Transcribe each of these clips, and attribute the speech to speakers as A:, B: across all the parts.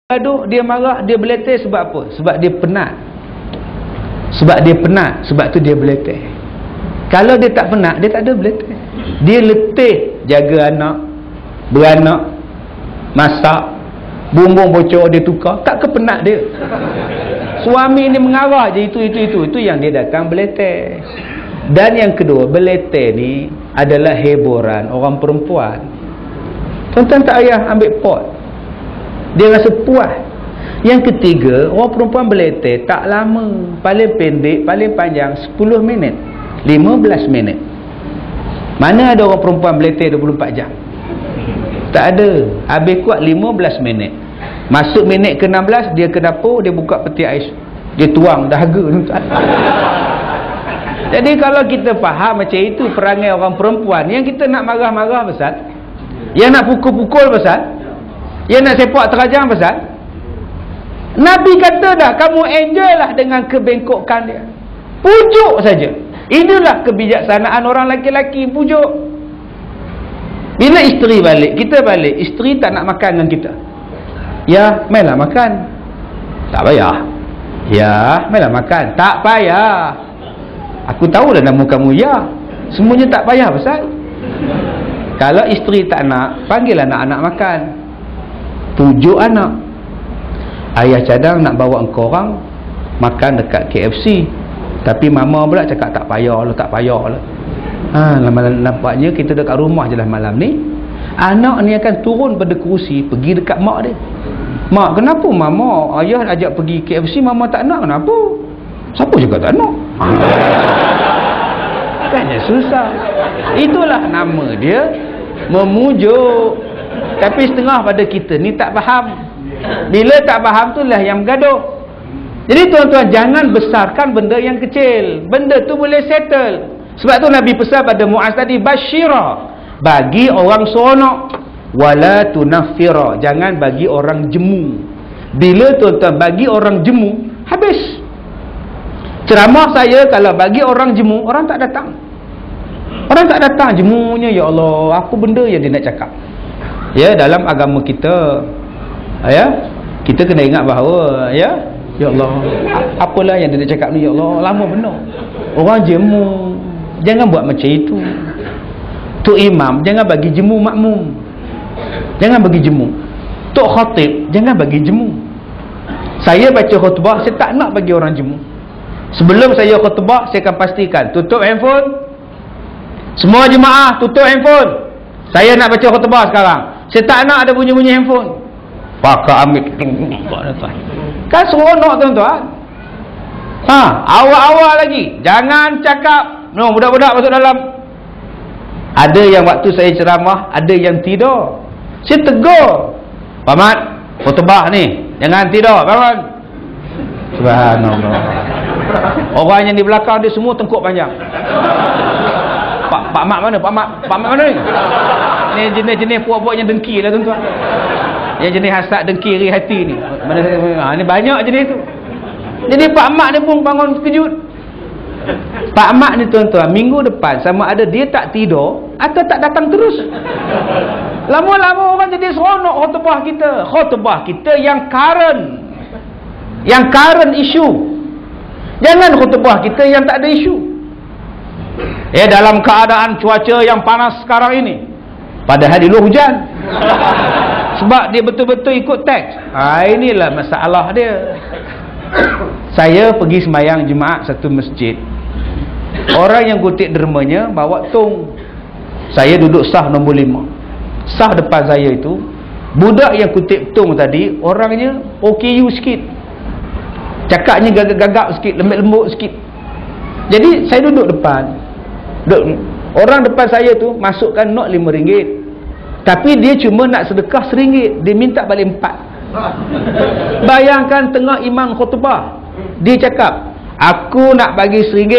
A: gaduh, dia marah, dia beletih sebab apa? Sebab dia penat. Sebab tu dia beletih. Kalau dia tak penat, dia tak ada beletih. Dia letih jaga anak, beranak, masak, bumbung bocor dia tukar, tak kepenat dia. Suami ni mengarah je itu yang dia datang beletih. Dan yang kedua, beletih ni adalah hiburan orang perempuan. Tuan-tuan tak payah ambil pot, dia rasa puas. Yang ketiga, orang perempuan beletih tak lama, paling pendek, paling panjang 10 minit, 15 minit. Mana ada orang perempuan beletih 24 jam? Tak ada. Habis kuat 15 minit. Masuk minit ke-16, dia ke dapur, dia buka peti ais, dia tuang dahaga. Jadi kalau kita faham macam itu perangai orang perempuan, yang kita nak marah-marah pasal, yang nak pukul-pukul pasal, yang nak sepak terajang pasal, Nabi kata dah, kamu enjoy lah dengan kebengkokan dia, pujuk saja. Inilah kebijaksanaan orang laki-laki, pujuk. Bila isteri balik, kita balik, isteri tak nak makan dengan kita, ya mainlah makan, tak payah. Ya mainlah makan, tak payah. Aku tahulah nama kamu, ya. Semuanya tak payah pasal. Kalau isteri tak nak, panggil anak-anak makan, pujuk anak. Ayah cadang nak bawa engkau orang makan dekat KFC, tapi mama pula cakap tak payah lah. Nampaknya kita dekat rumah je lah malam ni. Anak ni akan turun pada kerusi, pergi dekat mak dia. Mak, kenapa mama ayah ajak pergi KFC, mama tak nak? Kenapa? Siapa cakap tak nak? Kannya susah. Itulah nama dia, memujuk. Tapi setengah pada kita ni tak faham. Bila tak faham tu lah yang bergaduh. Jadi tuan-tuan, jangan besarkan benda yang kecil. Benda tu boleh settle. Sebab tu Nabi pesan pada Muaz tadi, basyira, bagi orang seronok, wala tunaffira, jangan bagi orang jemu. Bila tuan-tuan bagi orang jemu, habis. Ceramah saya kalau bagi orang jemu, orang tak datang. Orang tak datang, jemunya, ya Allah, apa benda yang dia nak cakap? Ya, dalam agama kita, ya, kita kena ingat bahawa, ya Allah, apalah yang dia nak cakap ni, ya Allah, lama benar. Orang jemu, jangan buat macam itu. Tok imam, jangan bagi jemu makmum. Jangan bagi jemu. Tok khatib, jangan bagi jemu. Saya baca khutbah, saya tak nak bagi orang jemu. Sebelum saya khutbah, saya akan pastikan tutup handphone. Semua jemaah tutup handphone. Saya nak baca khutbah sekarang, saya tak nak ada bunyi-bunyi handphone. Pakak ambil, kan seronok tuan-tuan. Awal-awal lagi jangan cakap, no, budak-budak masuk dalam. Ada yang waktu saya ceramah, ada yang tidur. Saya tegur, Pak Mat, khutbah ni jangan tidur, bangun. Subhanallah. Orang yang di belakang dia semua tengkuk panjang. Pak Mat mana? Pak Mat mana ni? Ni jenis-jenis puak-puak yang dengki lah tuan-tuan. Yang jenis hasad, dengki, iri hati ni. Ni banyak jenis tu. Jadi Pak Mat ni pun bangun kejut. Pak Mat ni tuan-tuan, minggu depan sama ada dia tak tidur atau tak datang terus. Lama-lama orang jadi seronok khutbah kita. Khutbah kita yang current. Yang current issue. Jangan khutbah kita yang tak ada isu. Dalam keadaan cuaca yang panas sekarang ini, padahal dulu hujan. Sebab dia betul-betul ikut teks. Inilah masalah dia. Saya pergi sembahyang jemaah satu masjid. Orang yang kutip dermanya bawa tong. Saya duduk sah nombor 5. Sah depan saya itu, budak yang kutip tong tadi, orangnya OKU sikit. Cakapnya gagap-gagap sikit, lembut-lembut sikit. Jadi saya duduk depan. Orang depan saya tu masukkan not RM5. Tapi dia cuma nak sedekah RM1. Dia minta balik 4. Bayangkan tengah imam khutbah, dia cakap, aku nak bagi RM1,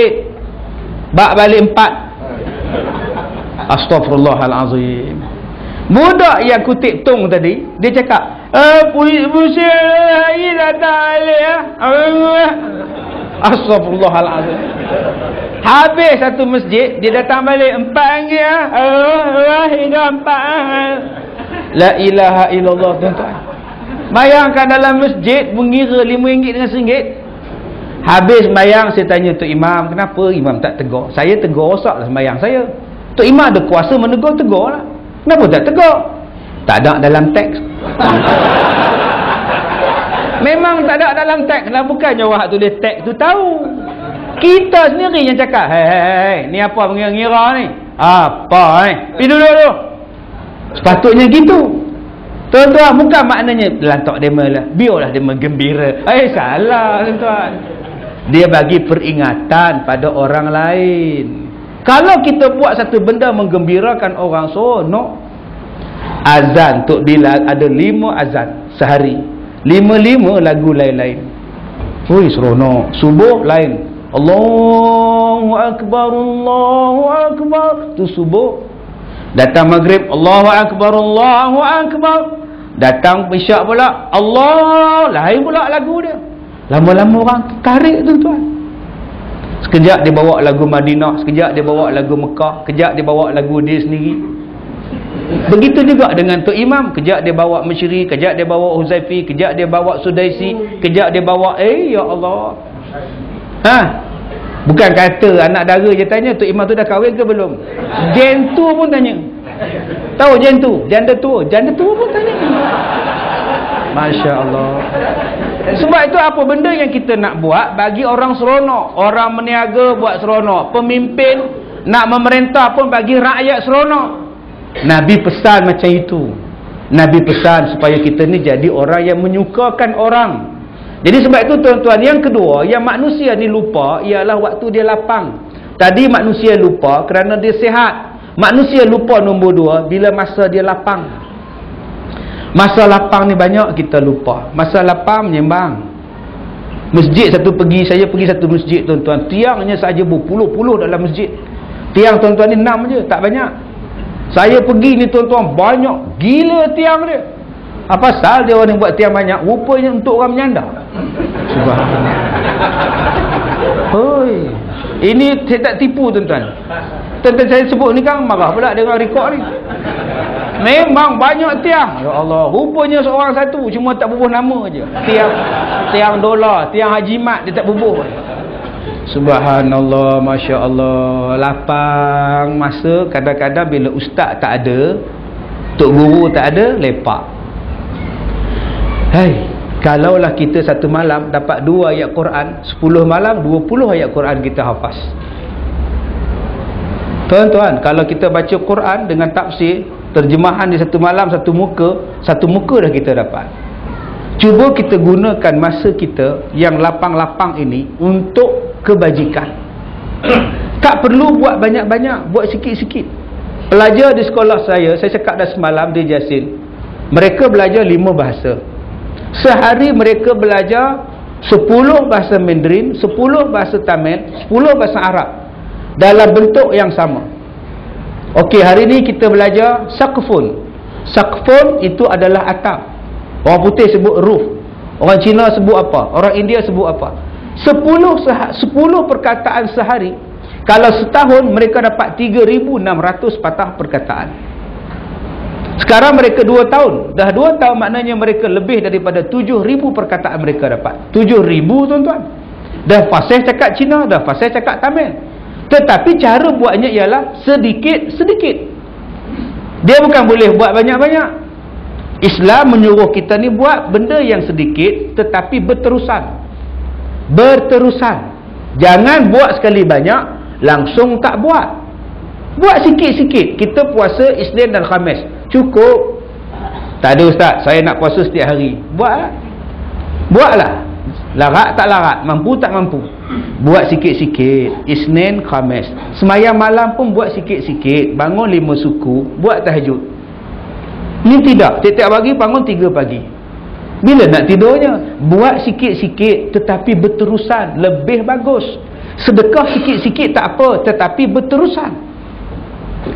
A: bak balik 4. Astaghfirullahalazim. Budak yang kutip tong tadi, dia cakap, pusing datang balik. Astaghfirullahalazim. Habis satu masjid, dia datang balik 4 ringgit. Hidup 4. La ilaha illallah tuan-tuan. Bayangkan dalam masjid mengira RM5 dengan RM1. Habis sembahyang saya tanya Tok Imam, kenapa Imam tak tegur? Saya tegur rosaklah sembahyang saya. Tok Imam ada kuasa menegur, tegurlah. Kenapa tak tegur? Tak ada dalam teks. Memang tak ada dalam teks lah, bukannya orang tulis teks tu tahu. Kita sendiri yang cakap, hei, ni apa mengira-ngira ni? Apa pergi duduk tu. Sepatutnya gitu. Tuan-tuan, bukan maknanya lantak demo lah, biarlah dia menggembira. Salah tuan-tuan. Dia bagi peringatan pada orang lain. Kalau kita buat satu benda menggembirakan orang, seronok. Azan Tok Bilal ada 5 azan sehari, 5 lagu lain-lain. Ui, seronok. Subuh lain, Allahu Akbar, Allahu Akbar, tu subuh. Datang maghrib, Allahu Akbar, Allahu Akbar. Datang isyak pula, Allah, lain pula lagu dia. Lama-lama orang tarik tuan-tuan. Sekejap dia bawa lagu Madinah, sekejap dia bawa lagu Mekah, sekejap dia bawa lagu dia sendiri. Begitu juga dengan Tok Imam, kejap dia bawa Masyri, kejap dia bawa Huzaifi, kejap dia bawa Sudaisi, kejap dia bawa ya Allah. Bukan kata anak dara je tanya Tok Imam tu dah kahwin ke belum. Jentu pun tanya. Tahu jentu? Janda tua pun tanya. Masya Allah. Sebab itu apa benda yang kita nak buat bagi orang seronok. Orang meniaga buat seronok. Pemimpin nak memerintah pun bagi rakyat seronok. Nabi pesan macam itu. Nabi pesan supaya kita ni jadi orang yang menyukakan orang. Jadi sebab itu tuan-tuan, yang kedua yang manusia ni lupa ialah waktu dia lapang. Tadi manusia lupa kerana dia sihat. Manusia lupa nombor 2 bila masa dia lapang. Masa lapang ni banyak kita lupa. Masa lapang menyembang. Masjid satu pergi, saya pergi satu masjid tuan-tuan, tiangnya saja berpuluh-puluh dalam masjid. Tiang tuan-tuan ni 6 je, tak banyak. Saya pergi ni tuan-tuan, banyak gila tiang dia. Apa pasal dia orang yang buat tiang banyak? Rupanya untuk orang menyandar. Subhanallah. Hoi. Ini saya tak tipu tuan-tuan. Tuan-tuan saya sebut ni kan marah pula dengan rekod ni. Memang banyak tiang. Ya Allah, rupanya seorang satu cuma tak bubuh nama je. Tiang dolar, tiang hajimat dia tak bubuh. Subhanallah, Masya Allah. Lapang masa. Kadang-kadang bila ustaz tak ada, tok guru tak ada, lepak. Kalaulah kita satu malam dapat 2 ayat Quran, 10 malam 20 ayat Quran kita hafaz. Tuan-tuan, kalau kita baca Quran dengan tafsir, terjemahan di satu malam satu muka dah kita dapat. Cuba kita gunakan masa kita yang lapang-lapang ini untuk kebajikan. Tak perlu buat banyak-banyak, buat sikit-sikit. Pelajar di sekolah saya cakap dah semalam di Jasin, mereka belajar 5 bahasa. Sehari mereka belajar 10 bahasa Mandarin, 10 bahasa Tamil, 10 bahasa Arab dalam bentuk yang sama. Okey, hari ni kita belajar sakfun. Sakfun itu adalah atap. Orang putih sebut roof, orang Cina sebut apa, orang India sebut apa. 10 perkataan sehari. Kalau setahun mereka dapat 3,600 patah perkataan. Sekarang mereka 2 tahun. Dah 2 tahun maknanya mereka lebih daripada 7,000 perkataan mereka dapat. 7,000 tuan-tuan. Dah fasih cakap Cina, dah fasih cakap Tamil. Tetapi cara buatnya ialah sedikit-sedikit. Dia bukan boleh buat banyak-banyak. Islam menyuruh kita ni buat benda yang sedikit tetapi berterusan. Jangan buat sekali banyak langsung tak buat. Buat sikit-sikit. Kita puasa Isnin dan Khamis, cukup. Tak ada ustaz, saya nak puasa setiap hari. Buatlah. Larat tak larat, mampu tak mampu, buat sikit-sikit. Isnin, Khamis. Semayang malam pun buat sikit-sikit. Bangun 5 suku, buat tahajud. Ni tidak, tiap-tiap pagi bangun 3 pagi. Bila nak tidurnya? Buat sikit-sikit tetapi berterusan, lebih bagus. Sedekah sikit-sikit tak apa, tetapi berterusan,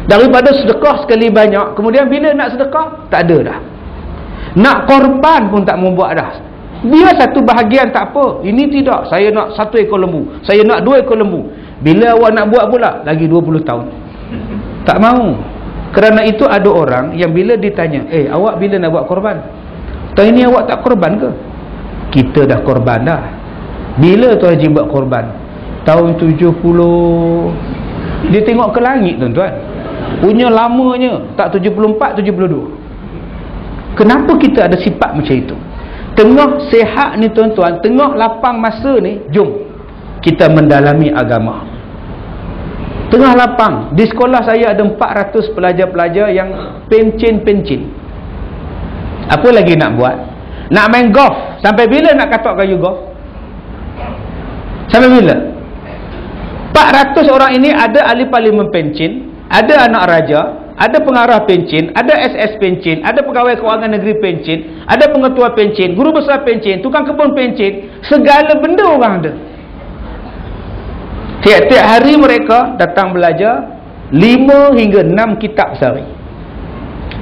A: daripada sedekah sekali banyak kemudian bila nak sedekah tak ada dah. Nak korban pun tak mau buat dah. Dia satu bahagian tak apa. Ini tidak, saya nak 1 ekor lembu, saya nak 2 ekor lembu. Bila awak nak buat pula, lagi 20 tahun. Tak mau. Kerana itu ada orang yang bila ditanya, awak bila nak buat korban? Tahun ini awak tak korban ke? Kita dah korban dah. Bila Tuan Haji buat korban? Tahun 70. Dia tengok ke langit tuan-tuan. Punya lamanya tak 74, 72. Kenapa kita ada sifat macam itu? Tengah sihat ni tuan-tuan, tengah lapang masa ni, jom kita mendalami agama. Tengah lapang. Di sekolah saya ada 400 pelajar-pelajar yang pencin-pencin. Apa lagi nak buat? Nak main golf. Sampai bila nak katok kayu golf? Sampai bila? 400 orang ini ada ahli parlimen pencin, ada anak raja, ada pengarah pencin, ada SS pencin, ada pegawai kewangan negeri pencin, ada pengetua pencin, guru besar pencin, tukang kebun pencin, segala benda orang ada. Tiap-tiap hari mereka datang belajar 5 hingga 6 kitab sehari.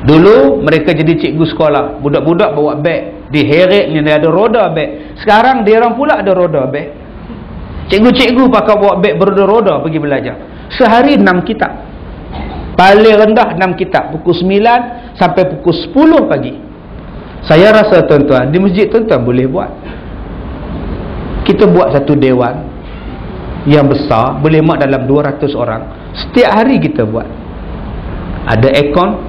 A: Dulu mereka jadi cikgu sekolah, budak-budak bawa beg, diheret ni dia ada roda beg. Sekarang dia orang pula ada roda beg. Cikgu-cikgu pakai bawa beg beroda-roda pergi belajar. Sehari 6 kitab. Paling rendah 6 kitab, pukul 9 sampai pukul 10 pagi. Saya rasa tuan-tuan, di masjid tuan-tuan boleh buat. Kita buat satu dewan yang besar, boleh mak dalam 200 orang. Setiap hari kita buat. Ada aircon,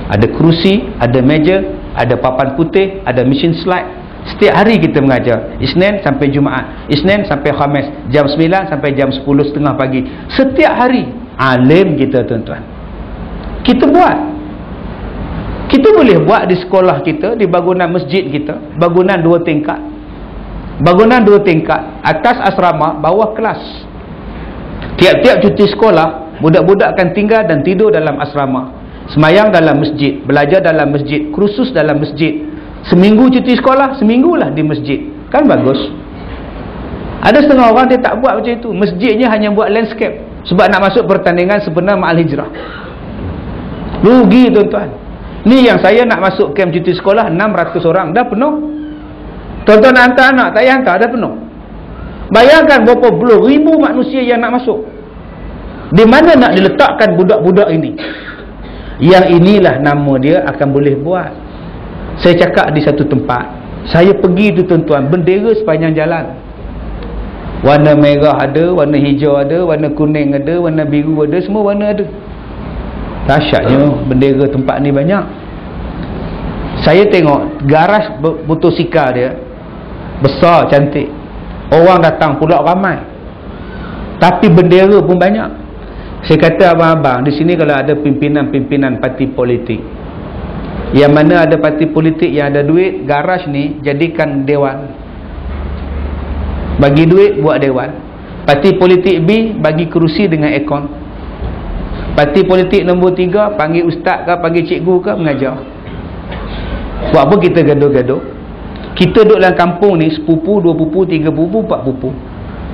A: ada kerusi, ada meja, ada papan putih, ada mesin slide. Setiap hari kita mengajar, Isnin sampai Jumaat, Isnin sampai Khamis, jam 9 sampai jam 10.30 pagi. Setiap hari. Alim kita tuan-tuan. Kita buat. Kita boleh buat di sekolah kita, di bangunan masjid kita, bangunan 2 tingkat. Bangunan 2 tingkat, atas asrama, bawah kelas. Tiap-tiap cuti sekolah, budak-budak akan tinggal dan tidur dalam asrama. Semayang dalam masjid, belajar dalam masjid, kursus dalam masjid. Seminggu cuti sekolah, seminggulah di masjid. Kan bagus. Ada setengah orang dia tak buat macam itu. Masjidnya hanya buat landscape. Sebab nak masuk pertandingan sebenar Ma'al Hijrah. Rugi tuan-tuan. Ni yang saya nak masuk camp cuti sekolah 600 orang. Dah penuh. Tuan-tuan nak hantar anak, tak payah hantar, dah penuh. Bayangkan berapa puluh ribu manusia yang nak masuk. Di mana nak diletakkan budak-budak ini? Yang inilah nama dia akan boleh buat. Saya cakap di satu tempat, saya pergi tu tuan-tuan, bendera sepanjang jalan. Warna merah ada, warna hijau ada, warna kuning ada, warna biru ada, semua warna ada. Dahsyatnya bendera tempat ni banyak. Saya tengok garaj motosikal dia besar, cantik. Orang datang pula ramai. Tapi bendera pun banyak. Saya kata abang-abang, di sini kalau ada pimpinan-pimpinan parti politik, yang mana ada parti politik yang ada duit, garaj ni jadikan dewan. Bagi duit buat dewan. Parti politik B bagi kerusi dengan aircon. Parti politik nombor 3 panggil ustaz ke, panggil cikgu ke, mengajar. Buat apa kita gaduh-gaduh? Kita duduk dalam kampung ni, sepupu, 2 pupu, 3 pupu, 4 pupu.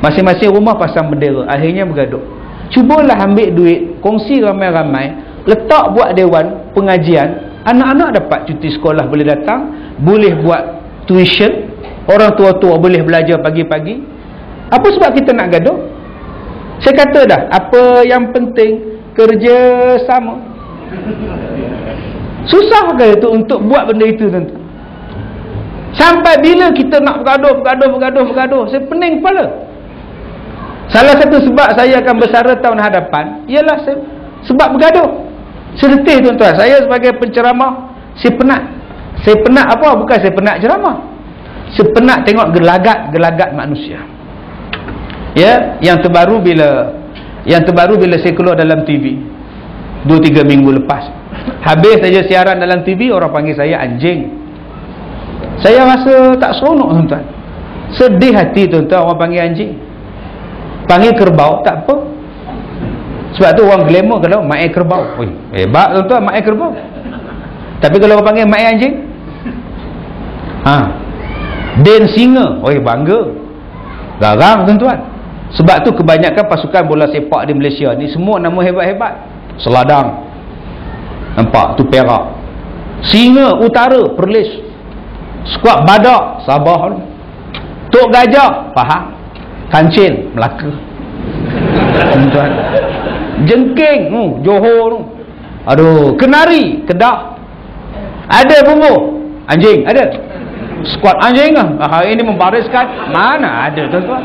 A: Masing-masing rumah pasang bendera. Akhirnya bergaduh. Cubalah ambil duit, kongsi ramai-ramai, letak buat dewan pengajian. Anak-anak dapat cuti sekolah, boleh datang, boleh buat tuition, orang tua-tua boleh belajar pagi-pagi. Apa sebab kita nak gaduh? Saya kata dah, apa yang penting kerja sama. Susah ke itu untuk buat benda itu tuan-tuan? Sampai bila kita nak bergaduh, saya pening kepala. Salah satu sebab saya akan bersara tahun hadapan ialah sebab bergaduh. Sedih tuan-tuan, saya sebagai penceramah, saya penat. Saya penat apa? Bukan saya penat ceramah. Saya penat tengok gelagat-gelagat manusia. Ya, yang terbaru bila saya keluar dalam TV 2-3 minggu lepas. Habis saja siaran dalam TV, orang panggil saya anjing. Saya rasa tak seronok tuan-tuan. Sedih hati tuan-tuan orang panggil anjing. Panggil kerbau tak apa. Sebab tu orang glamour kalau mai kerbau. Oi, hebat tuan-tuan mai kerbau. Tapi kalau orang panggil mai anjing, Den singa, oi bangga. Garang tuan-tuan. Sebab tu kebanyakan pasukan bola sepak di Malaysia ni semua nama hebat-hebat. Seladang. Nampak tu Perak. Singa Utara, Perlis. Skuad Badak, Sabah. Tok Gajah, Pahang. Kancil, Melaka. Tuan-tuan. Jengking, Johor tu. Aduh, Kenari, Kedah. Ada bumbu anjing, ada. Skuad anjing lah. Hari ini membariskan. Mana ada tuan-tuan?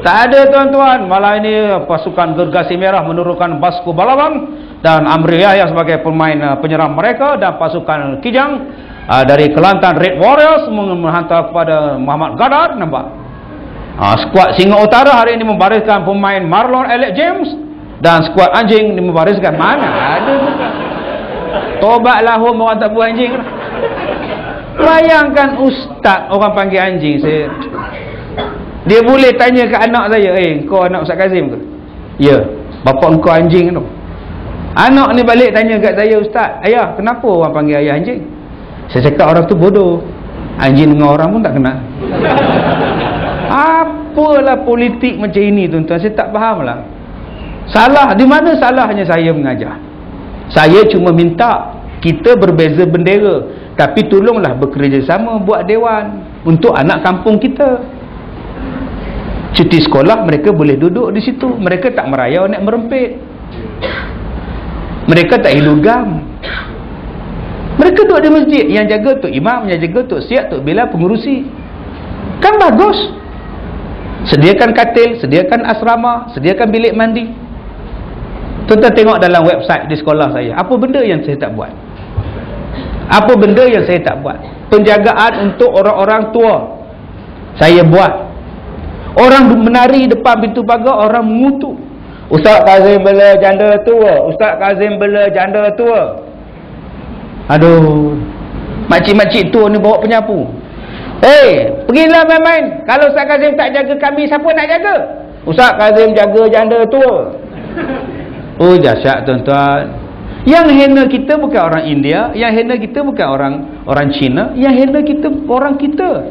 A: Tak ada tuan-tuan. Malah ini pasukan Gergasi Merah menurunkan Vasco Balaban dan Amri Yahya sebagai pemain penyerang mereka, dan pasukan Kijang dari Kelantan Red Warriors menghantar kepada Muhammad Gadar. Nampak? Skuad Singa Utara hari ini membariskan pemain Marlon Alec James, dan skuad anjing ini membariskan. Mana ada tuan-tuan? Tobatlah orang tak buat anjing. Bayangkan ustaz orang panggil anjing. Dia boleh tanya ke anak saya, kau anak Ustaz Kazim ke? Ya, bapak engkau anjing tu. Anak ni balik tanya kat saya, ustaz, ayah, kenapa orang panggil ayah anjing? Saya cakap orang tu bodoh. Anjing dengan orang pun tak kenal. Apalah politik macam ini tuan-tuan, saya tak faham lah. Salah, di mana salahnya saya mengajar? Saya cuma minta kita berbeza bendera, tapi tolonglah bekerjasama buat dewan untuk anak kampung kita. Cuti sekolah mereka boleh duduk di situ, mereka tak merayau nak merempit, mereka tak hilugam, mereka duduk di masjid. Yang jaga tu imam, yang jaga tu siap, tu bila pengurusi. Kan bagus. Sediakan katil, sediakan asrama, sediakan bilik mandi. Tuan-tuan tengok dalam website di sekolah saya, apa benda yang saya tak buat? Apa benda yang saya tak buat? Penjagaan untuk orang-orang tua saya buat. Orang menari depan pintu pagar, orang mengutuk, Ustaz Kazim bela janda tua, Ustaz Kazim bela janda tua. Aduh, makcik-makcik tua ni bawa penyapu. Pergilah main-main. Kalau Ustaz Kazim tak jaga kami, siapa nak jaga? Ustaz Kazim jaga janda tua. Oh, dahsyat tuan-tuan. Yang hina kita bukan orang India, yang hina kita bukan orang Cina, yang hina kita orang kita.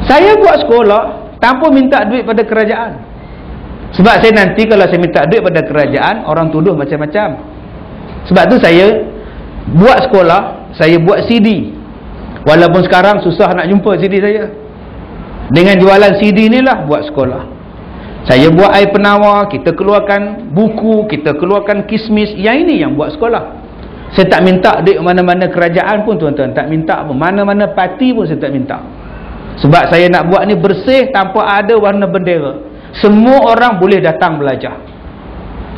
A: Saya buat sekolah tanpa minta duit pada kerajaan. Sebab saya nanti kalau saya minta duit pada kerajaan, orang tuduh macam-macam. Sebab tu saya buat sekolah, saya buat CD. Walaupun sekarang susah nak jumpa CD saya. Dengan jualan CD ni lah buat sekolah. Saya buat air penawar, kita keluarkan buku, kita keluarkan kismis. Yang ini yang buat sekolah. Saya tak minta duit mana-mana kerajaan pun tuan-tuan, tak minta pun. Mana-mana parti pun saya tak minta. Sebab saya nak buat ni bersih tanpa ada warna bendera. Semua orang boleh datang belajar.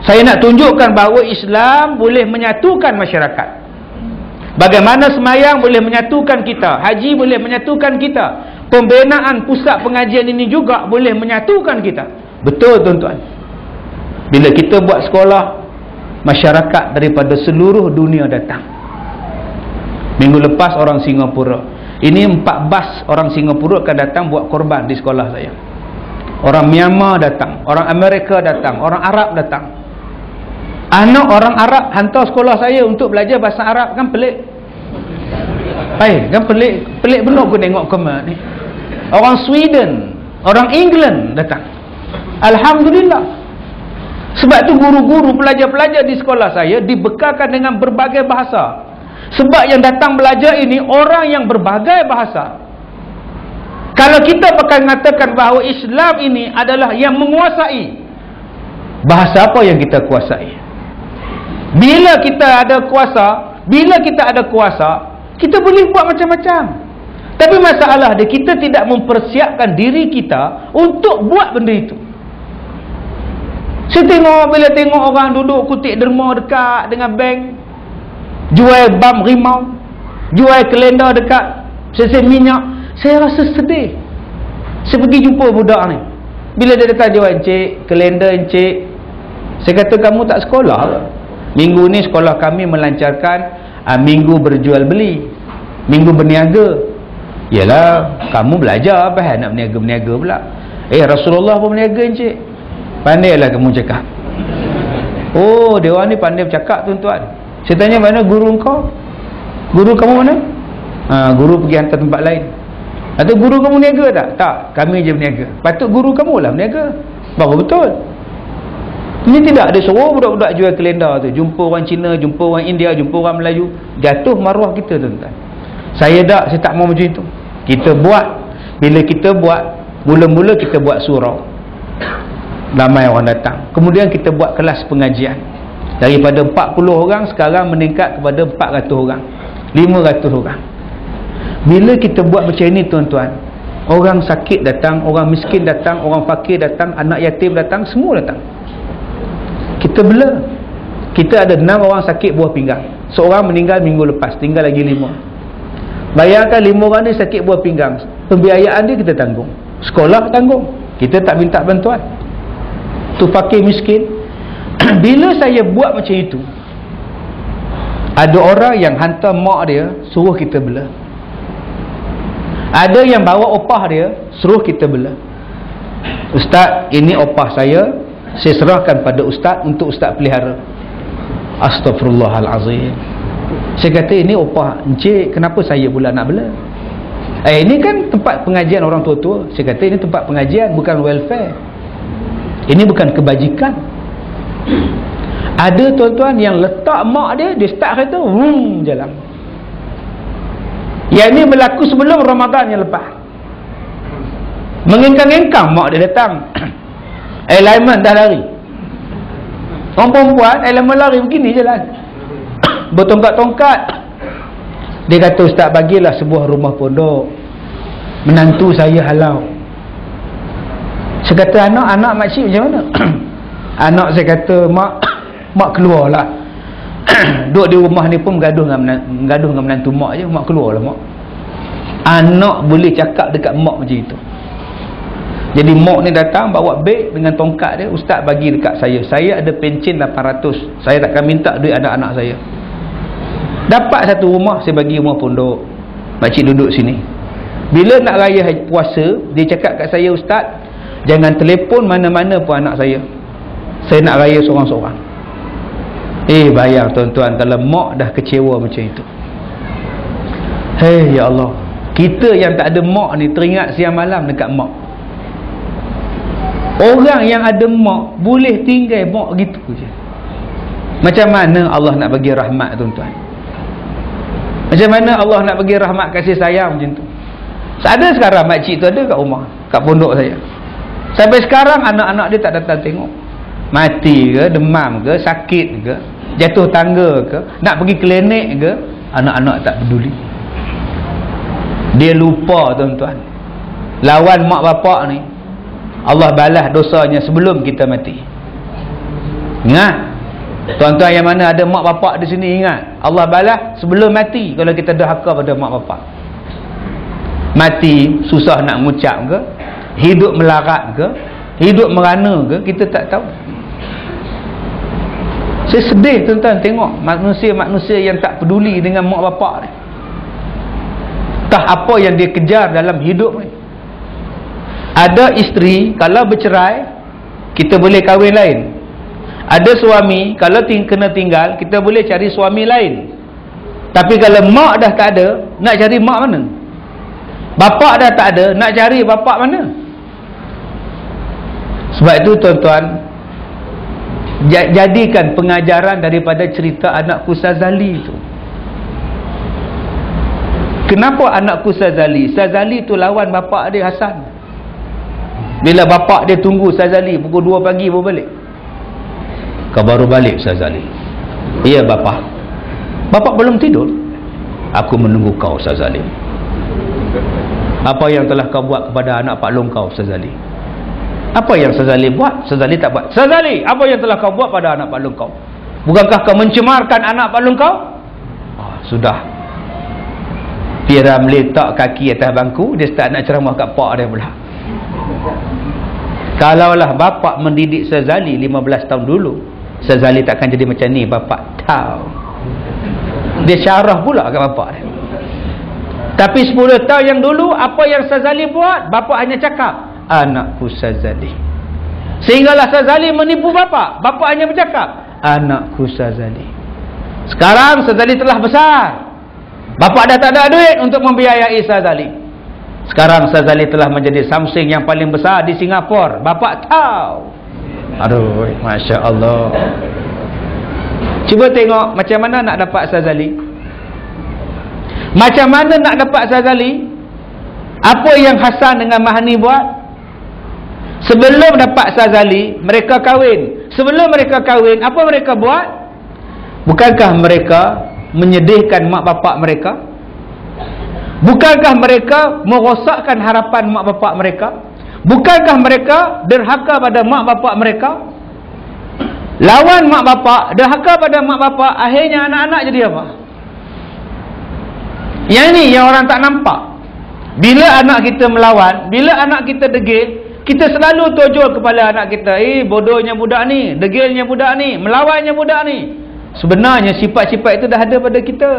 A: Saya nak tunjukkan bahawa Islam boleh menyatukan masyarakat. Bagaimana semayang boleh menyatukan kita, haji boleh menyatukan kita, pembinaan pusat pengajian ini juga boleh menyatukan kita. Betul tuan-tuan. Bila kita buat sekolah, masyarakat daripada seluruh dunia datang. Minggu lepas orang Singapura, ini 4 bas orang Singapura akan datang buat korban di sekolah saya. Orang Myanmar datang, orang Amerika datang, orang Arab datang. Anak orang Arab hantar sekolah saya untuk belajar bahasa Arab. Kan pelik? Kan pelik benar aku tengok komen ni. Orang Sweden, orang England datang. Alhamdulillah. Sebab tu guru-guru, pelajar-pelajar di sekolah saya dibekalkan dengan berbagai bahasa. Sebab yang datang belajar ini orang yang berbagai bahasa. Kalau kita akan mengatakan bahawa Islam ini adalah yang menguasai, bahasa apa yang kita kuasai? Bila kita ada kuasa, kita boleh buat macam-macam. Tapi masalah dia, kita tidak mempersiapkan diri kita untuk buat benda itu. Saya bila tengok orang duduk kutip derma dekat dengan bank, jual bam rimau, jual kalender dekat sesen minyak, saya rasa sedih. Saya pergi jumpa budak ni. Bila dia datang jual, encik, kalender encik. Saya kata, kamu tak sekolah ke? Minggu ni sekolah kami melancarkan minggu berjual beli, minggu berniaga. Yalah, kamu belajar apa nak berniaga pula? Rasulullah pun berniaga encik. Pandailah kamu cakap. Oh, dia orang ni pandai bercakap tuan-tuan. Saya tanya, mana guru kau? Guru kamu mana? Guru pergi hantar tempat lain. Atau guru kamu berniaga tak? Tak, kami je berniaga. Patut guru kamu lah berniaga. Baru betul. Ini tidak ada suruh budak-budak jual kalender tu. Jumpa orang Cina, jumpa orang India, jumpa orang Melayu. Jatuh maruah kita tuan-tuan. Saya tak mau macam itu. Kita buat. Bila kita buat, mula-mula kita buat surau. Ramai orang datang. Kemudian kita buat kelas pengajian. Daripada 40 orang sekarang meningkat kepada 400 orang, 500 orang. Bila kita buat macam ni tuan-tuan, orang sakit datang, orang miskin datang, orang fakir datang, anak yatim datang, semua datang. Kita bela. Kita ada 6 orang sakit buah pinggang. Seorang meninggal minggu lepas, tinggal lagi 5. Bayangkan 5 orang ni sakit buah pinggang. Pembiayaan dia kita tanggung, sekolah tanggung, kita tak minta bantuan. Tu fakir miskin. Bila saya buat macam itu, ada orang yang hantar mak dia suruh kita bela. Ada yang bawa opah dia suruh kita bela. Ustaz, ini opah saya serahkan pada ustaz untuk ustaz pelihara. Astaghfirullahalazim. Saya kata, ini opah encik, kenapa saya pula nak bela? Ini kan tempat pengajian orang tua-tua. Saya kata, ini tempat pengajian, bukan welfare. Ini bukan kebajikan. Ada tuan-tuan yang letak mak dia, dia start kereta, jalan. Yang ini berlaku sebelum Ramadan yang lepas. Mengengkang-engkang mak dia datang. Alignment dah lari. Orang perempuan alignment lari begini jalan. Bertongkat-tongkat. Dia kata, ustaz bagilah sebuah rumah pondok, menantu saya halau. Saya kata, anak makcik macam mana? Anak saya kata, mak keluarlah. Duduk di rumah ni pun gaduh dengan menantu mak je. Mak keluarlah mak. Anak boleh cakap dekat mak macam itu. Jadi mak ni datang bawa beg dengan tongkat dia. Ustaz bagi dekat saya ada pencen 800. Saya takkan minta duit anak-anak saya. Dapat satu rumah, saya bagi rumah pondok. Makcik duduk sini. Bila nak raya puasa, dia cakap kat saya, ustaz, jangan telefon mana-mana pun anak saya. Saya nak raya seorang-seorang. Bayang tuan-tuan, kalau mak dah kecewa macam itu. Ya Allah, kita yang tak ada mak ni teringat siang malam dekat mak. Orang yang ada mak boleh tinggal mak gitu je. Macam mana Allah nak bagi rahmat tuan-tuan? Macam mana Allah nak bagi rahmat kasih sayang macam tu? Ada sekarang makcik tu ada kat rumah, kat pondok saya. Sampai sekarang anak-anak dia tak datang tengok. Mati ke, demam ke, sakit ke, jatuh tangga ke, nak pergi klinik ke, anak-anak tak peduli. Dia lupa tuan-tuan. Lawan mak bapak ni, Allah balas dosanya sebelum kita mati. Ingat, tuan-tuan yang mana ada mak bapak di sini, ingat, Allah balas sebelum mati kalau kita derhaka pada mak bapak. Mati susah nak mengucap ke, hidup melarat ke, hidup merana ke, kita tak tahu. Saya sedih tuan-tuan tengok manusia-manusia yang tak peduli dengan mak bapak ni. Entah apa yang dia kejar dalam hidup ni. Ada isteri, kalau bercerai, kita boleh kahwin lain. Ada suami, kalau kena tinggal, kita boleh cari suami lain. Tapi kalau mak dah tak ada, nak cari mak mana? Bapak dah tak ada, nak cari bapak mana? Sebab itu tuan-tuan, jadikan pengajaran daripada cerita anakku Sazali itu. Kenapa anakku Sazali? Sazali tu lawan bapak dia Hasan. Bila bapak dia tunggu Sazali pukul 2 pagi baru balik. Kau baru balik Sazali? Ya bapak. Bapak belum tidur? Aku menunggu kau Sazali. Apa yang telah kau buat kepada anak Pak Long kau Sazali? Apa yang Sazali buat? Sazali tak buat. Sazali, apa yang telah kau buat pada anak Pak Long kau? Bukankah kau mencemarkan anak Pak Long kau? Sudah. Piram letak kaki atas bangku, dia start nak ceramah kat pak dia pula. Kalaulah bapak mendidik Sazali 15 tahun dulu, Sazali takkan jadi macam ni. Bapak tahu. Dia syarah pula kat bapak dia. Tapi 10 tahun yang dulu, apa yang Sazali buat? Bapak hanya cakap, anakku Sazali. Sehinggalah Sazali menipu bapak. Bapak hanya bercakap, anakku Sazali. Sekarang Sazali telah besar. Bapak dah tak ada duit untuk membiayai Sazali. Sekarang Sazali telah menjadi Samsung yang paling besar di Singapura. Bapak tahu. Aduh, Masya Allah. Cuba tengok macam mana nak dapat Sazali. Macam mana nak dapat Sazali? Apa yang Hasan dengan Mahani buat? Sebelum dapat Sazali, mereka kahwin. Sebelum mereka kahwin, apa mereka buat? Bukankah mereka menyedihkan mak bapak mereka? Bukankah mereka merosakkan harapan mak bapak mereka? Bukankah mereka derhaka pada mak bapak mereka? Lawan mak bapak, derhaka pada mak bapak, akhirnya anak-anak jadi apa? Yang ni yang orang tak nampak. Bila anak kita melawan, bila anak kita degil, kita selalu tojol kepala anak kita, bodohnya budak ni, degilnya budak ni, melawannya budak ni. Sebenarnya sifat-sifat itu dah ada pada kita.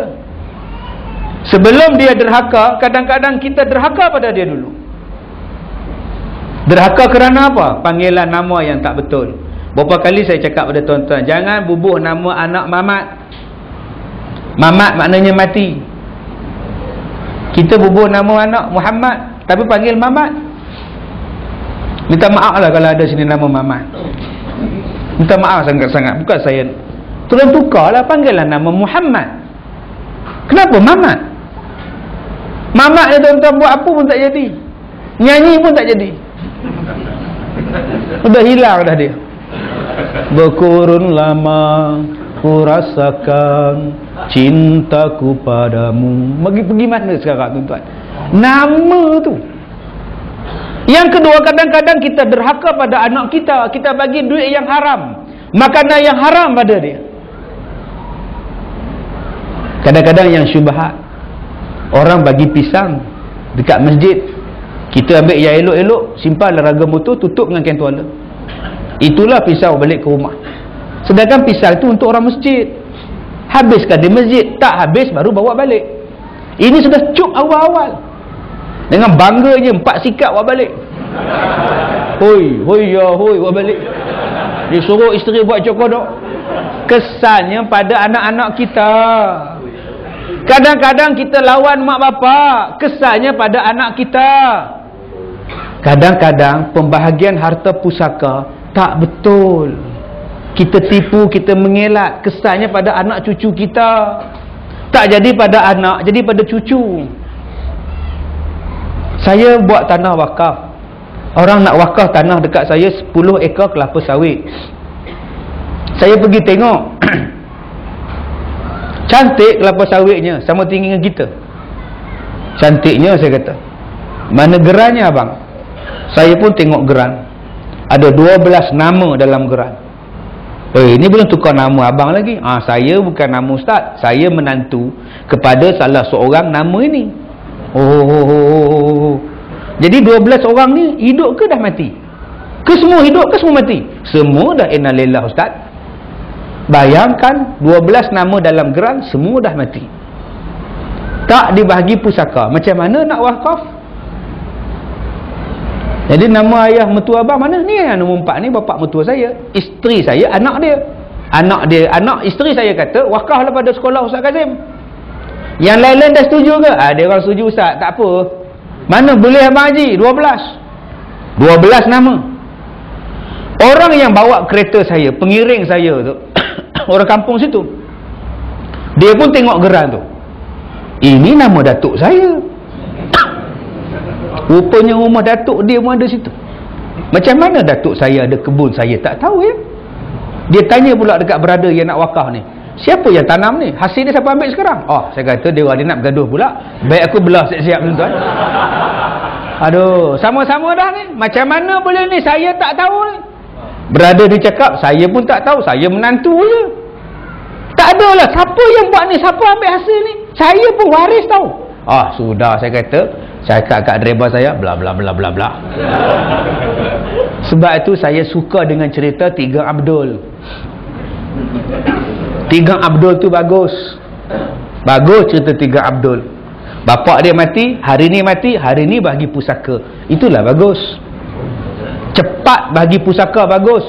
A: Sebelum dia derhaka, kadang-kadang kita derhaka pada dia dulu. Derhaka kerana apa? Panggilan nama yang tak betul. Berapa kali saya cakap pada tuan-tuan, jangan bubuh nama anak Mamat. Mamat maknanya mati. Kita bubuh nama anak Muhammad, tapi panggil Mamat. Minta maaf lah kalau ada sini nama Mamat. Minta maaf sangat-sangat. Bukan saya. Tolong tukarlah, panggillah nama Muhammad. Kenapa Mamat? Mamat ni tuan-tuan buat apa pun tak jadi. Nyanyi pun tak jadi. Sudah hilang dah dia. Berkurun lama ku rasakan cintaku padamu. Pergi mana sekarang tuan-tuan? Nama tu. Yang kedua, kadang-kadang kita derhaka pada anak kita. Kita bagi duit yang haram, makanan yang haram pada dia. Kadang-kadang yang syubhat. Orang bagi pisang dekat masjid, kita ambil yang elok-elok, simpan dalam ragam motor, tutup dengan kain tuala. Itulah pisau balik ke rumah. Sedangkan pisang itu untuk orang masjid. Habiskan di masjid, tak habis baru bawa balik. Ini sudah cuk awal-awal. Dengan bangganya 4 sikap bawa balik. Hoi ya hoi bawa balik. Dia suruh isteri buat cokodok. Kesannya pada anak-anak kita. Kadang-kadang kita lawan mak bapak, kesannya pada anak kita. Kadang-kadang pembahagian harta pusaka tak betul. Kita tipu, kita mengelak, kesannya pada anak cucu kita. Tak jadi pada anak, jadi pada cucu. Saya buat tanah wakaf. Orang nak wakaf tanah dekat saya 10 ekar kelapa sawit. Saya pergi tengok. Cantik kelapa sawitnya, sama tinggi dengan kita. Cantiknya, saya kata. Mana gerannya abang? Saya pun tengok geran. Ada 12 nama dalam geran. Ini belum tukar nama abang lagi. Saya bukan nama ustaz, saya menantu kepada salah seorang nama ini. Jadi 12 orang ni hidup ke dah mati? Ke semua hidup ke semua mati? Semua dah innalillah ustaz. Bayangkan 12 nama dalam geran, semua dah mati. Tak dibahagi pusaka. Macam mana nak wakaf? Jadi nama ayah mertua abang mana? Ni yang nombor 4 ni bapa mertua saya. Isteri saya, anak dia. Anak isteri saya kata wakaflah pada sekolah Ustaz Kazim. Yang lain-lain dah setuju ke? Dia orang setuju ustaz, tak apa. Mana boleh abang haji? 12 nama. Orang yang bawa kereta saya, pengiring saya tu, orang kampung situ, dia pun tengok geran tu. Ini nama datuk saya. Rupanya rumah datuk dia pun ada situ. Macam mana datuk saya ada kebun saya tak tahu ya. Dia tanya pula dekat brother yang nak wakaf ni, siapa yang tanam ni? Hasil dia siapa ambil sekarang? Saya kata dia nak bergaduh pula. Baik aku belah siap-siap tuan-tuan. Aduh, sama-sama dah ni. Macam mana boleh ni? Saya tak tahu ni. Brother dia cakap, saya pun tak tahu, saya menantu je. Tak adalah siapa yang buat ni, siapa ambil hasil ni. Saya pun waris tahu. Sudah, saya kata, saya kat driver saya, bla bla bla bla bla. Sebab itu saya suka dengan cerita Tiga Abdul. Tiga Abdul tu bagus. Bagus cerita Tiga Abdul. Bapak dia mati, hari ni bagi pusaka. Itulah bagus. Cepat bagi pusaka bagus.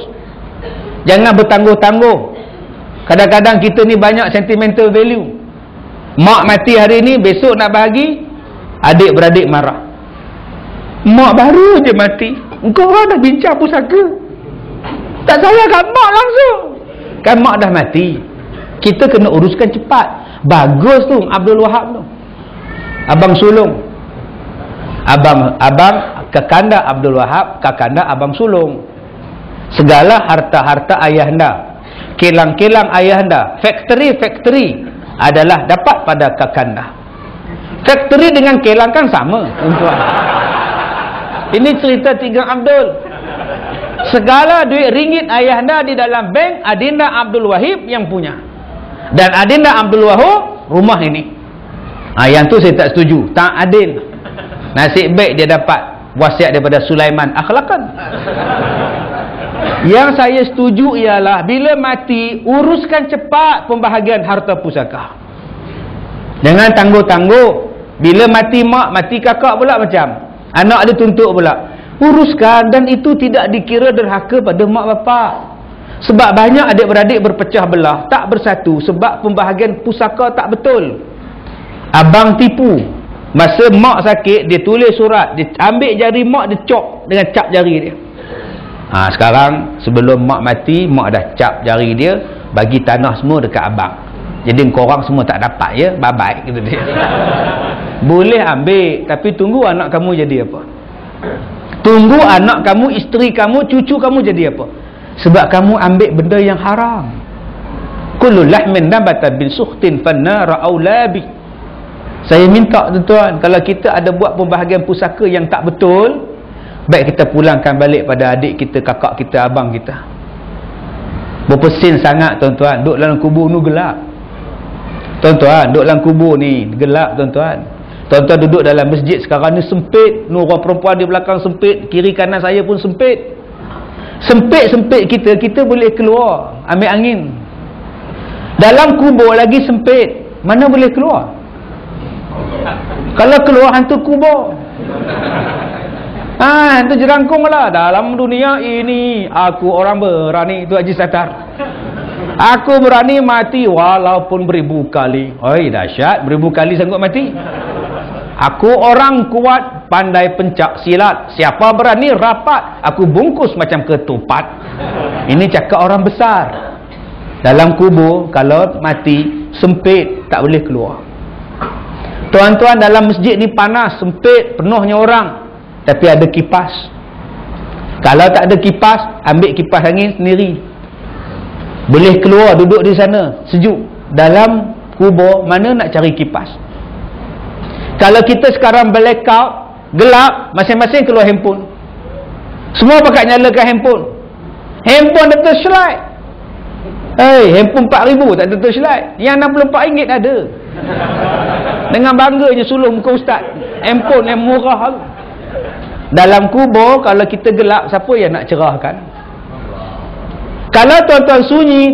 A: Jangan bertangguh-tangguh. Kadang-kadang kita ni banyak sentimental value. Mak mati hari ni, besok nak bagi, adik-beradik marah. Mak baru je mati, engkau orang dah bincang pusaka. Tak sayang kat mak langsung. Kan mak dah mati, kita kena uruskan cepat. Bagus tu Abdul Wahab tu, abang sulung. Abang kakanda Abdul Wahab, kakanda abang sulung. Segala harta-harta ayahanda, kilang-kilang ayahanda, factory adalah dapat pada kakanda. Factory dengan kilang kan sama, tuan-tuan. Ini cerita Tiga Abdul. Segala duit ringgit ayahanda di dalam bank Adinda Abdul Wahid yang punya. Dan Adinda Abdul Wahid rumah ini. Yang tu saya tak setuju. Tak adil. Nasib baik dia dapat wasiat daripada Sulaiman akhlaqan. Yang saya setuju ialah bila mati, uruskan cepat pembahagian harta pusaka. Jangan tangguh-tangguh. Bila mati mak, mati kakak pula macam. Anak dia tuntut pula. Uruskan, dan itu tidak dikira derhaka pada mak bapak. Sebab banyak adik-beradik berpecah belah, tak bersatu sebab pembahagian pusaka tak betul. Abang tipu. Masa mak sakit, dia tulis surat, dia ambil jari mak, dia cop dengan cap jari dia. Sekarang sebelum mak mati, mak dah cap jari dia, bagi tanah semua dekat abang. Jadi korang semua tak dapat ya, bye-bye kata dia. Boleh ambil, tapi tunggu anak kamu jadi apa? Tunggu anak kamu, isteri kamu, cucu kamu jadi apa? Sebab kamu ambil benda yang haram. Kullu lahmin nabata bil sukhtin fannara aula bi. Saya minta tuan-tuan, kalau kita ada buat pembahagian pusaka yang tak betul, baik kita pulangkan balik pada adik kita, kakak kita, abang kita. Berpesin sangat tuan-tuan, duduk dalam kubur ni gelap. Tuan-tuan, duduk dalam kubur ni gelap tuan-tuan. Tuan-tuan duduk dalam masjid sekarang ni sempit, ni orang perempuan di belakang sempit, kiri kanan saya pun sempit. Sempit-sempit kita boleh keluar ambil angin. Dalam kubur lagi sempit, mana boleh keluar? Kalau keluar hantu kubur. Hantu jerangkung lah. Dalam dunia ini aku orang berani. Itu Haji Sattar. Aku berani mati walaupun 1000 kali. Oi, dahsyat, 1000 kali sanggup mati. Aku orang kuat, pandai pencak silat. Siapa berani rapat, aku bungkus macam ketupat. Ini cakap orang besar. Dalam kubur kalau mati sempit, tak boleh keluar. Tuan-tuan, dalam masjid ni panas, sempit, penuhnya orang, tapi ada kipas. Kalau tak ada kipas, ambil kipas angin sendiri. Boleh keluar, duduk di sana, sejuk. Dalam kubur mana nak cari kipas? Kalau kita sekarang blackout, gelap, masing-masing keluar handphone. Semua pakai nyalakan handphone. Handphone ada torchlight. Handphone 4,000 tak ada torchlight. Yang RM64 ada. Dengan bangganya suluh muka ustaz. Handphone yang murah. Dalam kubur, kalau kita gelap, siapa yang nak cerahkan? Kalau tuan-tuan sunyi,